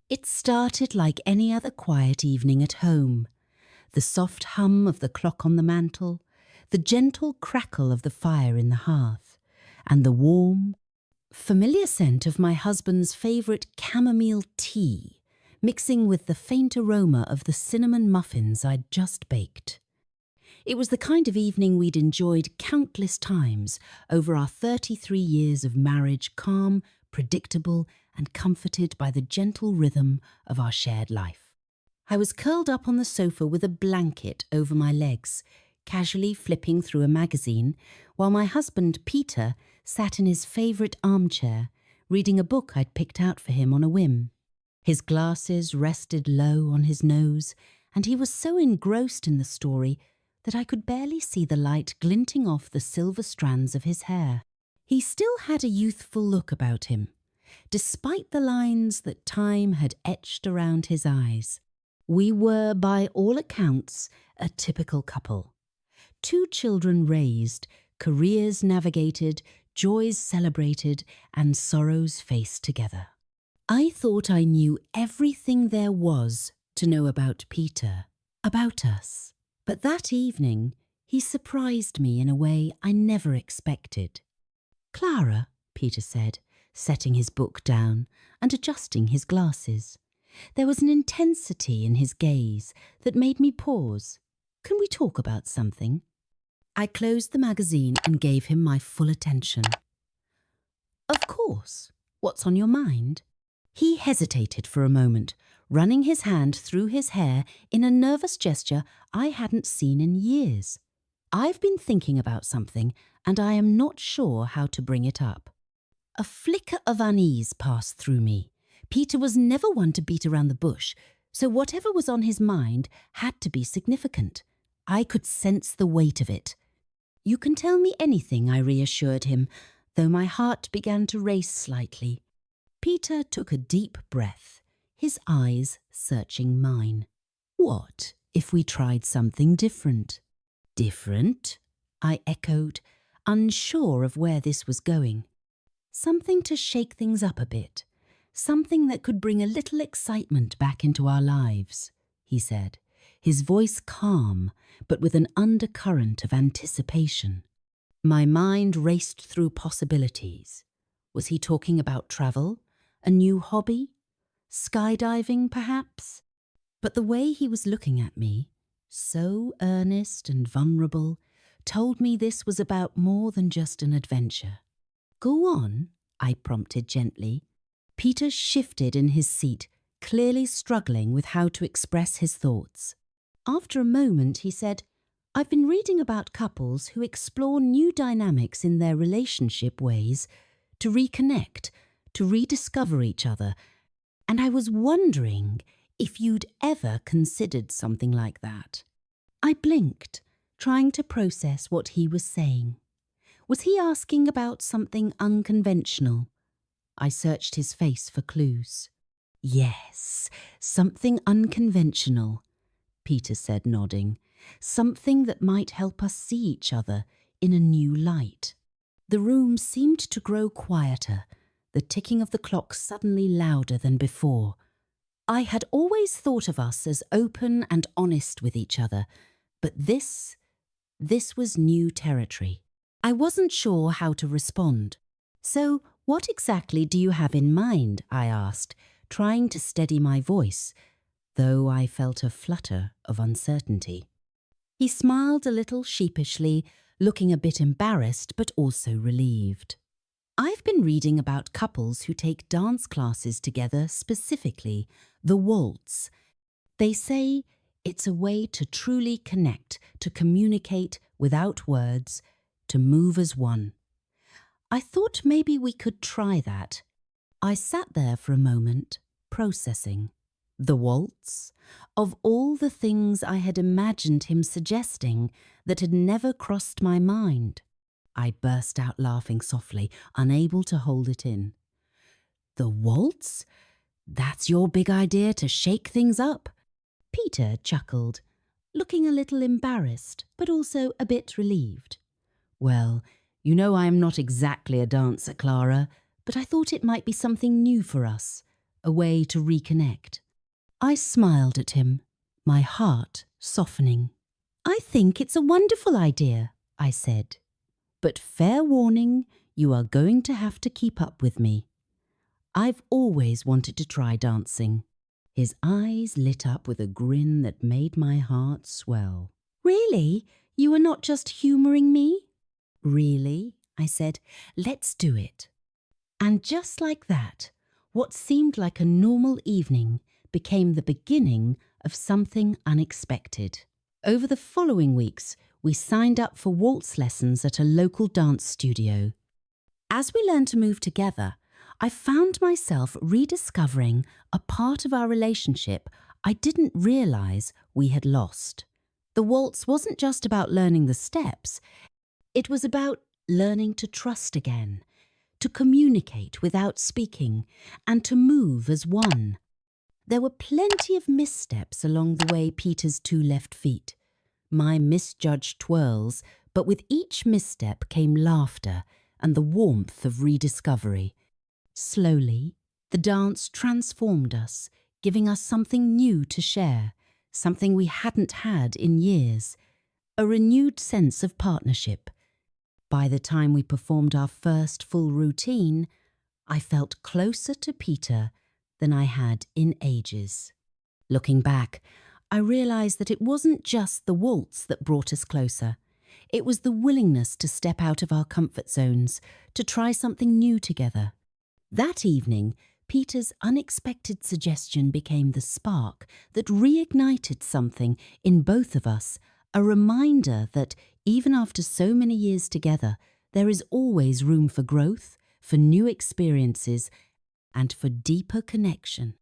It started like any other quiet evening at home. The soft hum of the clock on the mantel, the gentle crackle of the fire in the hearth, and the warm, familiar scent of my husband's favourite chamomile tea, mixing with the faint aroma of the cinnamon muffins I'd just baked. It was the kind of evening we'd enjoyed countless times over our 33 years of marriage, calm, predictable, and comforted by the gentle rhythm of our shared life. I was curled up on the sofa with a blanket over my legs, casually flipping through a magazine, while my husband, Peter, sat in his favourite armchair, reading a book I'd picked out for him on a whim. His glasses rested low on his nose, and he was so engrossed in the story that I could barely see the light glinting off the silver strands of his hair. He still had a youthful look about him, despite the lines that time had etched around his eyes. We were, by all accounts, a typical couple. 2 children raised, careers navigated, joys celebrated, and sorrows faced together. I thought I knew everything there was to know about Peter, about us. But that evening, he surprised me in a way I never expected. "Clara," Peter said, setting his book down and adjusting his glasses. There was an intensity in his gaze that made me pause. "Can we talk about something?" I closed the magazine and gave him my full attention. "Of course. What's on your mind?" He hesitated for a moment, running his hand through his hair in a nervous gesture I hadn't seen in years. "I've been thinking about something, and I am not sure how to bring it up." A flicker of unease passed through me. Peter was never one to beat around the bush, so whatever was on his mind had to be significant. I could sense the weight of it. "You can tell me anything," I reassured him, though my heart began to race slightly. Peter took a deep breath, his eyes searching mine. "What if we tried something different?" "Different?" I echoed, unsure of where this was going. "Something to shake things up a bit. Something that could bring a little excitement back into our lives," he said, his voice calm, but with an undercurrent of anticipation. My mind raced through possibilities. Was he talking about travel? A new hobby? Skydiving, perhaps? But the way he was looking at me, so earnest and vulnerable, told me this was about more than just an adventure. "Go on," I prompted gently. Peter shifted in his seat, clearly struggling with how to express his thoughts. After a moment, he said, "I've been reading about couples who explore new dynamics in their relationship ways to reconnect, to rediscover each other, and I was wondering if you'd ever considered something like that." I blinked, trying to process what he was saying. Was he asking about something unconventional? I searched his face for clues. "Yes, something unconventional," Peter said, nodding. "Something that might help us see each other in a new light." The room seemed to grow quieter, the ticking of the clock suddenly louder than before. I had always thought of us as open and honest with each other, but this was new territory. I wasn't sure how to respond. "So, what exactly do you have in mind?" I asked, trying to steady my voice, though I felt a flutter of uncertainty. He smiled a little sheepishly, looking a bit embarrassed but also relieved. "I've been reading about couples who take dance classes together specifically, the waltz. They say it's a way to truly connect, to communicate without words, to move as one. I thought maybe we could try that." I sat there for a moment, processing. The waltz? Of all the things I had imagined him suggesting that had never crossed my mind. I burst out laughing softly, unable to hold it in. "The waltz? That's your big idea to shake things up?" Peter chuckled, looking a little embarrassed, but also a bit relieved. "Well, you know I am not exactly a dancer, Clara, but I thought it might be something new for us. a way to reconnect. I smiled at him, my heart softening. "I think it's a wonderful idea," I said. "But fair warning, you are going to have to keep up with me. I've always wanted to try dancing." His eyes lit up with a grin that made my heart swell. "Really? You are not just humouring me?" "Really," I said. "Let's do it." And just like that, what seemed like a normal evening became the beginning of something unexpected. Over the following weeks, we signed up for waltz lessons at a local dance studio. As we learned to move together, I found myself rediscovering a part of our relationship I didn't realise we had lost. The waltz wasn't just about learning the steps, it was about learning to trust again, to communicate without speaking, and to move as one. There were plenty of missteps along the way Peter's two left feet, my misjudged twirls, but with each misstep came laughter and the warmth of rediscovery. Slowly, the dance transformed us, giving us something new to share, something we hadn't had in years, a renewed sense of partnership. By the time we performed our first full routine, I felt closer to Peter than I had in ages. Looking back, I realised that it wasn't just the waltz that brought us closer. It was the willingness to step out of our comfort zones, to try something new together. That evening, Peter's unexpected suggestion became the spark that reignited something in both of us, a reminder that even after so many years together, there is always room for growth, for new experiences, and for deeper connection.